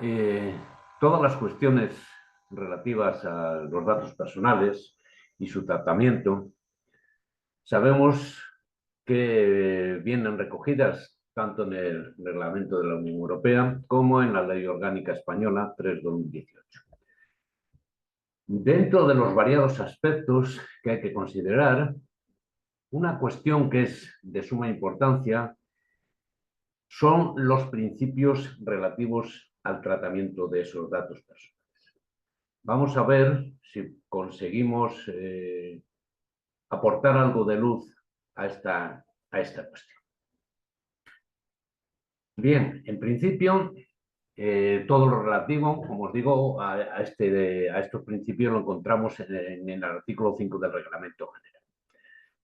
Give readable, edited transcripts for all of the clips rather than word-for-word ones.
Eh, Todas las cuestiones relativas a los datos personales y su tratamiento, sabemos que vienen recogidas tanto en el Reglamento de la Unión Europea como en la Ley Orgánica Española 3/2018. Dentro de los variados aspectos que hay que considerar, una cuestión que es de suma importancia son los principios relativos al tratamiento de esos datos personales. Vamos a ver si conseguimos aportar algo de luz a esta cuestión. Bien, en principio, todo lo relativo, como os digo, a estos principios lo encontramos en el artículo 5 del Reglamento General.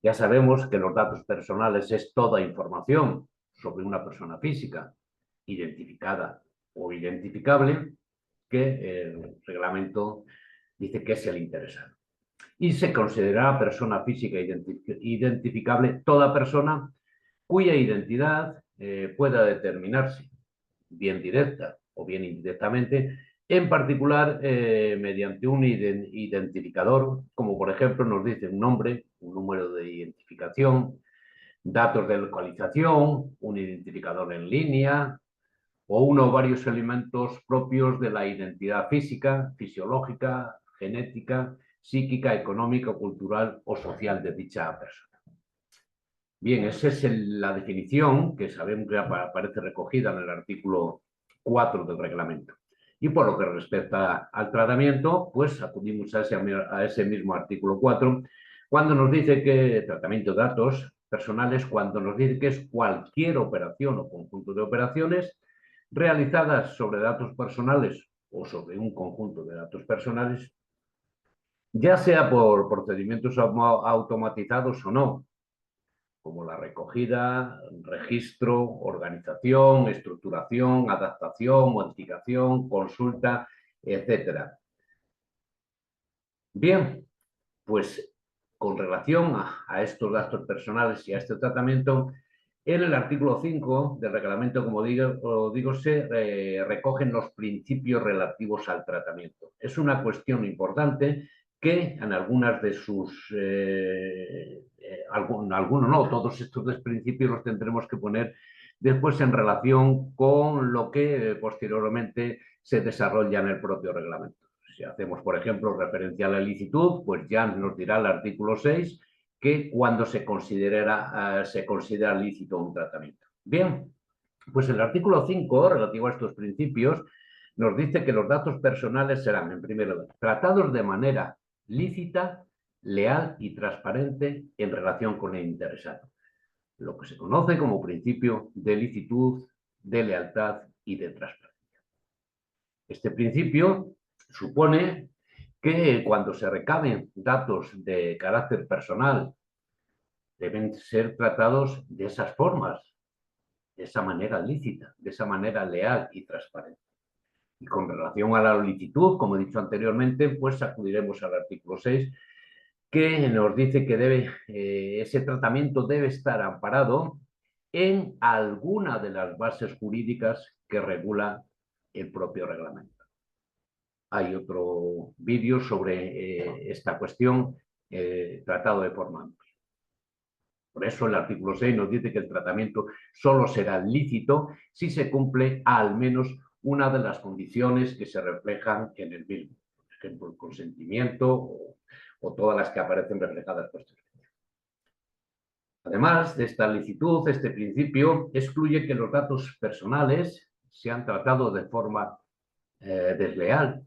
Ya sabemos que los datos personales es toda información sobre una persona física, identificada o identificable, que el reglamento dice que es el interesado. Y se considera persona física identificable toda persona cuya identidad pueda determinarse, bien directa o bien indirectamente, en particular mediante un identificador, como por ejemplo nos dice un nombre, un número de identificación, datos de localización, un identificador en línea o uno o varios elementos propios de la identidad física, fisiológica, genética, psíquica, económica, cultural o social de dicha persona. Bien, esa es la definición que sabemos que aparece recogida en el artículo 4 del reglamento. Y por lo que respecta al tratamiento, pues acudimos a ese mismo artículo 4, cuando nos dice que tratamiento de datos personales, cuando nos dice que es cualquier operación o conjunto de operaciones realizadas sobre datos personales o sobre un conjunto de datos personales, ya sea por procedimientos automatizados o no, como la recogida, registro, organización, estructuración, adaptación, modificación, consulta, etcétera. Bien, pues con relación a estos datos personales y a este tratamiento, en el artículo 5 del reglamento, como digo se recogen los principios relativos al tratamiento. Es una cuestión importante que en algunas de sus, algunos no, todos estos principios los tendremos que poner después en relación con lo que posteriormente se desarrolla en el propio reglamento. Si hacemos, por ejemplo, referencia a la licitud, pues ya nos dirá el artículo 6 que cuando se considera lícito un tratamiento. Bien, pues el artículo 5, relativo a estos principios, nos dice que los datos personales serán, en primer lugar, tratados de manera lícita, leal y transparente en relación con el interesado, lo que se conoce como principio de licitud, de lealtad y de transparencia. Este principio supone que cuando se recaben datos de carácter personal deben ser tratados de esas formas, de esa manera lícita, de esa manera leal y transparente. Y con relación a la licitud, como he dicho anteriormente, pues acudiremos al artículo 6, que nos dice que ese tratamiento debe estar amparado en alguna de las bases jurídicas que regula el propio reglamento. Hay otro vídeo sobre esta cuestión tratado de forma amplia. Por eso el artículo 6 nos dice que el tratamiento solo será lícito si se cumple al menos una de las condiciones que se reflejan en el mismo. Por ejemplo, el consentimiento o todas las que aparecen reflejadas posteriormente. Además de esta licitud, este principio excluye que los datos personales sean tratados de forma desleal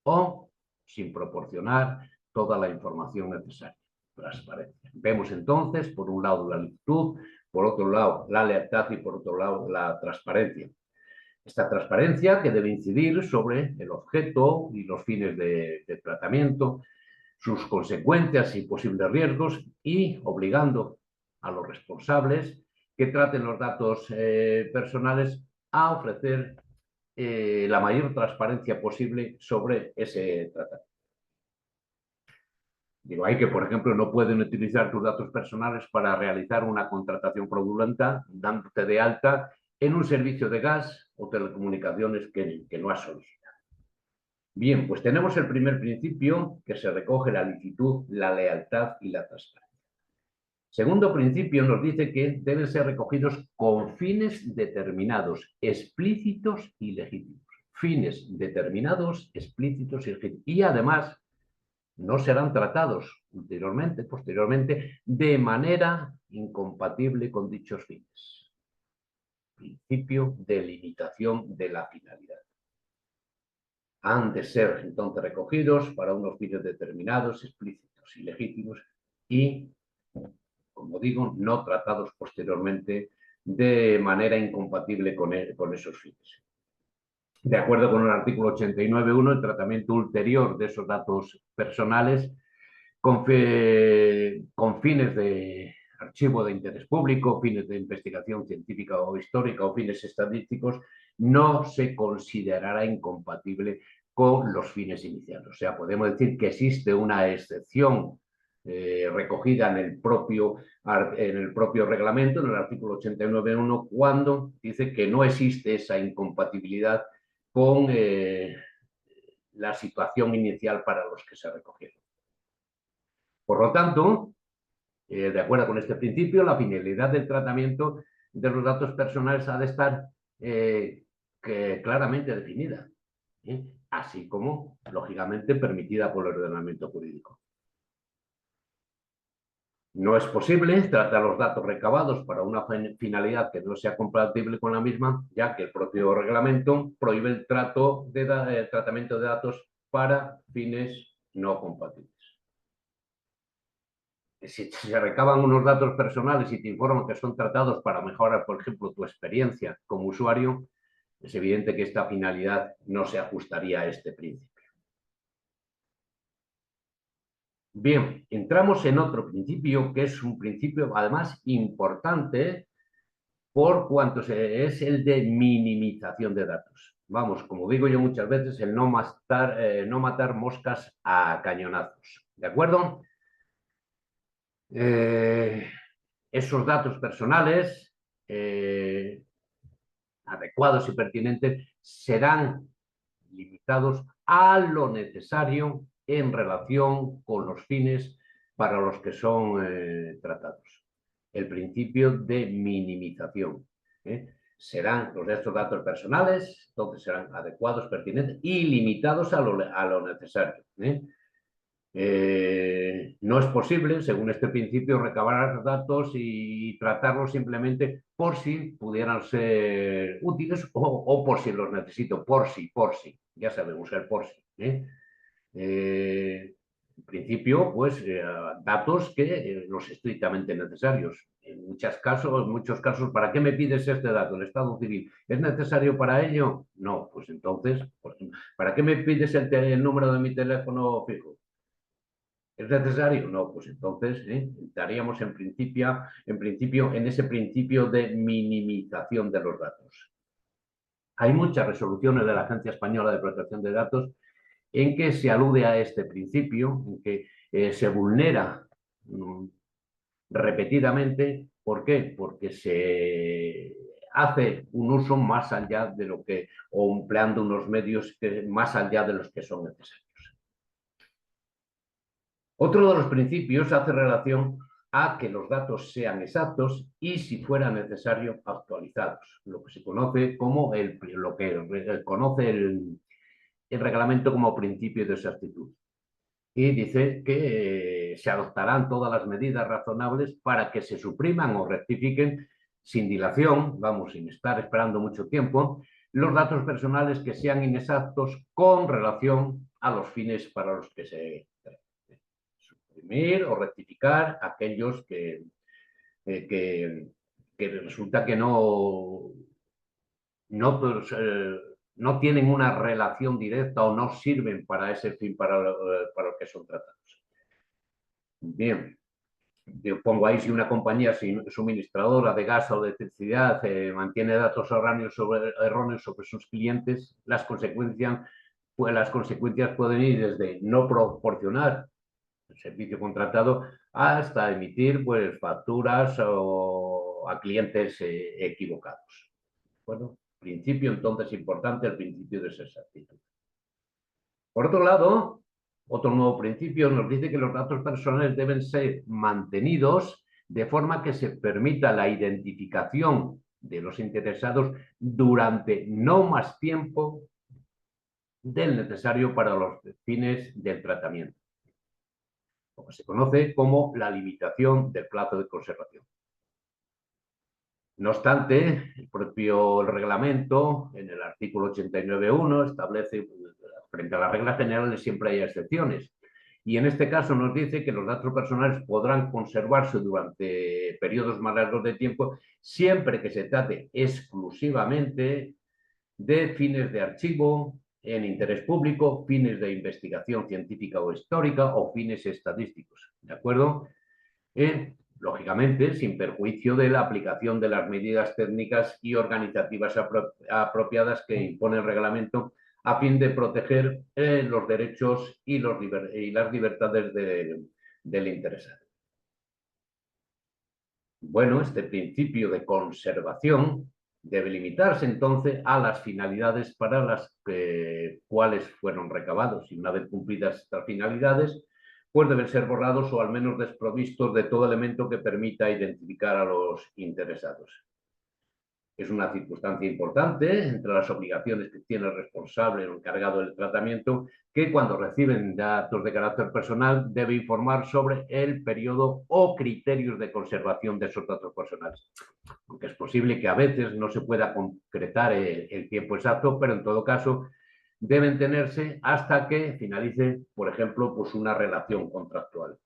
o sin proporcionar toda la información necesaria. Transparencia. Vemos entonces, por un lado, la licitud, por otro lado, la lealtad y por otro lado, la transparencia. Esta transparencia que debe incidir sobre el objeto y los fines de tratamiento, sus consecuencias y posibles riesgos y obligando a los responsables que traten los datos personales a ofrecer la mayor transparencia posible sobre ese tratamiento. Digo, hay que, por ejemplo, no pueden utilizar tus datos personales para realizar una contratación fraudulenta, dándote de alta en un servicio de gas o telecomunicaciones que no ha solicitado. Bien, pues tenemos el primer principio, que se recoge la licitud, la lealtad y la transparencia. Segundo principio nos dice que deben ser recogidos con fines determinados, explícitos y legítimos. Fines determinados, explícitos y legítimos. Y además no serán tratados posteriormente, de manera incompatible con dichos fines. Principio de limitación de la finalidad. Han de ser entonces recogidos para unos fines determinados, explícitos y legítimos y, como digo, no tratados posteriormente de manera incompatible con esos fines. De acuerdo con el artículo 89.1, el tratamiento ulterior de esos datos personales con fines de archivo de interés público, fines de investigación científica o histórica o fines estadísticos, no se considerará incompatible con los fines iniciales. O sea, podemos decir que existe una excepción recogida en el propio reglamento, en el artículo 89.1, cuando dice que no existe esa incompatibilidad con la situación inicial para los que se recogieron. Por lo tanto, de acuerdo con este principio, la finalidad del tratamiento de los datos personales ha de estar claramente definida, así como, lógicamente, permitida por el ordenamiento jurídico. No es posible tratar los datos recabados para una finalidad que no sea compatible con la misma, ya que el propio reglamento prohíbe el tratamiento de datos para fines no compatibles. Si se recaban unos datos personales y te informan que son tratados para mejorar, por ejemplo, tu experiencia como usuario, es evidente que esta finalidad no se ajustaría a este principio. Bien, entramos en otro principio que es un principio además importante por cuanto es el de minimización de datos. Vamos, como digo yo muchas veces, el no matar moscas a cañonazos. ¿De acuerdo? Esos datos personales adecuados y pertinentes serán limitados a lo necesario en relación con los fines para los que son tratados. El principio de minimización. Serán los de estos datos personales, entonces serán adecuados, pertinentes y limitados a lo necesario. No es posible, según este principio, recabar datos y tratarlos simplemente por si pudieran ser útiles o por si los necesito, por si. Ya sabemos el por si. En principio, pues datos que los estrictamente necesarios. En muchos casos, ¿para qué me pides este dato? El Estado civil, ¿es necesario para ello? No, pues entonces, ¿para qué me pides el número de mi teléfono fijo? ¿Es necesario? No, pues entonces estaríamos en principio en ese principio de minimización de los datos. Hay muchas resoluciones de la Agencia Española de Protección de Datos en que se alude a este principio, en que se vulnera repetidamente. ¿Por qué? Porque se hace un uso más allá de lo que, o empleando unos medios más allá de los que son necesarios. Otro de los principios hace relación a que los datos sean exactos y, si fuera necesario, actualizados, lo que se conoce como el reglamento como principio de exactitud. Y dice que se adoptarán todas las medidas razonables para que se supriman o rectifiquen sin dilación, vamos, sin estar esperando mucho tiempo, los datos personales que sean inexactos con relación a los fines para los que se suprimir o rectificar aquellos que resulta que no tienen una relación directa o no sirven para ese fin para lo que son tratados. Bien, yo pongo ahí: si una compañía suministradora de gas o de electricidad mantiene datos erróneos sobre sus clientes, las consecuencias pueden ir desde no proporcionar el servicio contratado hasta emitir pues facturas a clientes equivocados. Bueno, principio entonces importante, el principio de exactitud. Por otro lado, otro nuevo principio nos dice que los datos personales deben ser mantenidos de forma que se permita la identificación de los interesados durante no más tiempo del necesario para los fines del tratamiento, lo que se conoce como la limitación del plazo de conservación. No obstante, el propio reglamento, en el artículo 89.1, establece, frente a las reglas generales siempre hay excepciones. Y en este caso nos dice que los datos personales podrán conservarse durante periodos más largos de tiempo siempre que se trate exclusivamente de fines de archivo, en interés público, fines de investigación científica o histórica o fines estadísticos. ¿De acuerdo? Lógicamente, sin perjuicio de la aplicación de las medidas técnicas y organizativas apropiadas que impone el reglamento a fin de proteger los derechos y las libertades del interesado. Bueno, este principio de conservación debe limitarse entonces a las finalidades para las cuales fueron recabados, y una vez cumplidas estas finalidades, pues deben ser borrados o al menos desprovistos de todo elemento que permita identificar a los interesados. Es una circunstancia importante entre las obligaciones que tiene el responsable o encargado del tratamiento, que cuando reciben datos de carácter personal debe informar sobre el periodo o criterios de conservación de esos datos personales. Aunque es posible que a veces no se pueda concretar el tiempo exacto, pero en todo caso deben tenerse hasta que finalice, por ejemplo, pues una relación contractual.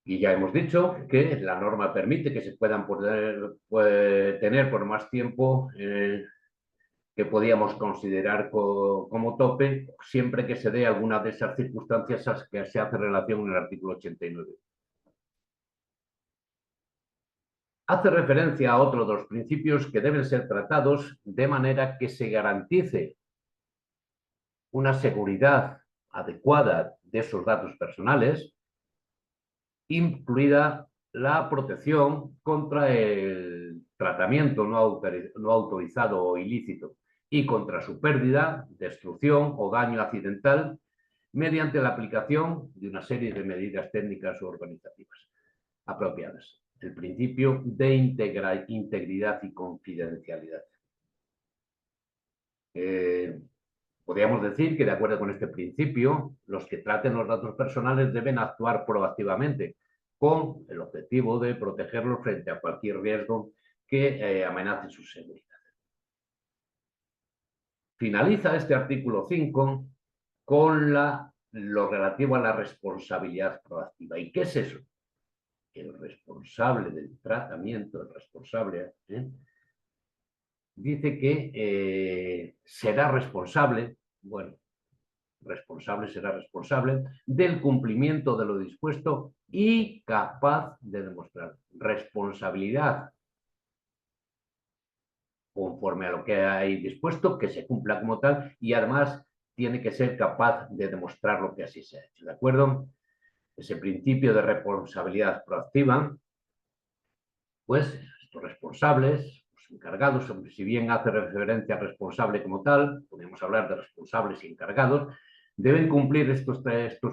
Y ya hemos dicho que la norma permite que se puedan tener por más tiempo que podíamos considerar como tope, siempre que se dé alguna de esas circunstancias a que se hace relación en el artículo 89. Hace referencia a otro de los principios que deben ser tratados de manera que se garantice una seguridad adecuada de esos datos personales, incluida la protección contra el tratamiento no autorizado o ilícito y contra su pérdida, destrucción o daño accidental mediante la aplicación de una serie de medidas técnicas o organizativas apropiadas. El principio de integridad y confidencialidad. Podríamos decir que, de acuerdo con este principio, los que traten los datos personales deben actuar proactivamente con el objetivo de protegerlos frente a cualquier riesgo que amenace su seguridad. Finaliza este artículo 5 con lo relativo a la responsabilidad proactiva. ¿Y qué es eso? El responsable del tratamiento, el responsable, dice que será responsable, bueno, será responsable del cumplimiento de lo dispuesto y capaz de demostrar responsabilidad conforme a lo que hay dispuesto, que se cumpla como tal, y además tiene que ser capaz de demostrar lo que así se ha hecho, ¿de acuerdo? Ese principio de responsabilidad proactiva, pues estos responsables, los encargados, si bien hace referencia al responsable como tal, podemos hablar de responsables y encargados, deben cumplir estos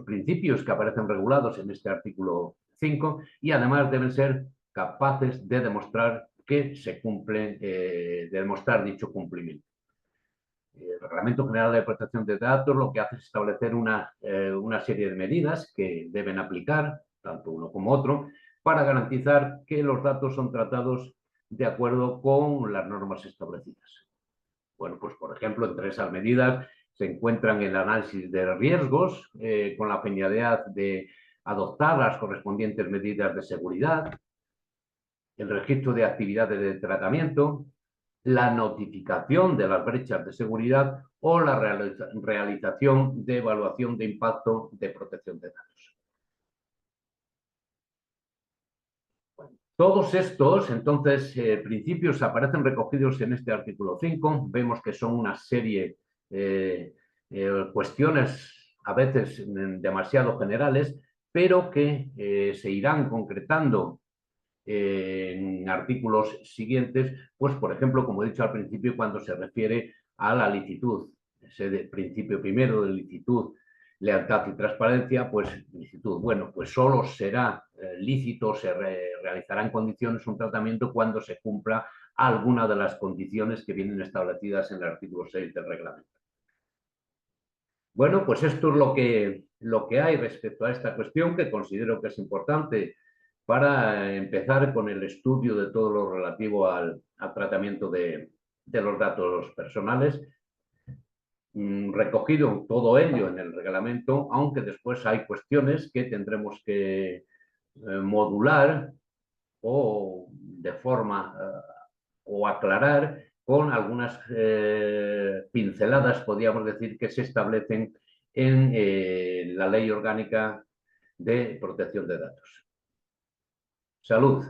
principios que aparecen regulados en este artículo 5 y además deben ser capaces de demostrar que se cumplen, de demostrar dicho cumplimiento. El Reglamento General de Protección de Datos lo que hace es establecer una serie de medidas que deben aplicar, tanto uno como otro, para garantizar que los datos son tratados de acuerdo con las normas establecidas. Bueno, pues por ejemplo, entre esas medidas se encuentran el análisis de riesgos con la finalidad de adoptar las correspondientes medidas de seguridad, el registro de actividades de tratamiento, la notificación de las brechas de seguridad o la realización de evaluación de impacto de protección de datos. Bueno, todos estos, entonces, principios aparecen recogidos en este artículo 5. Vemos que son una serie de cuestiones a veces demasiado generales, pero que se irán concretando en artículos siguientes, pues por ejemplo, como he dicho al principio, cuando se refiere a la licitud, ese principio primero de licitud, lealtad y transparencia, pues licitud, bueno, pues solo será lícito, se realizará en condiciones un tratamiento cuando se cumpla alguna de las condiciones que vienen establecidas en el artículo 6 del reglamento. Bueno, pues esto es lo que hay respecto a esta cuestión, que considero que es importante para empezar con el estudio de todo lo relativo al tratamiento de los datos personales, recogido todo ello en el reglamento, aunque después hay cuestiones que tendremos que modular o de forma o aclarar con algunas pinceladas, podríamos decir, que se establecen en la Ley Orgánica de Protección de Datos. Salud.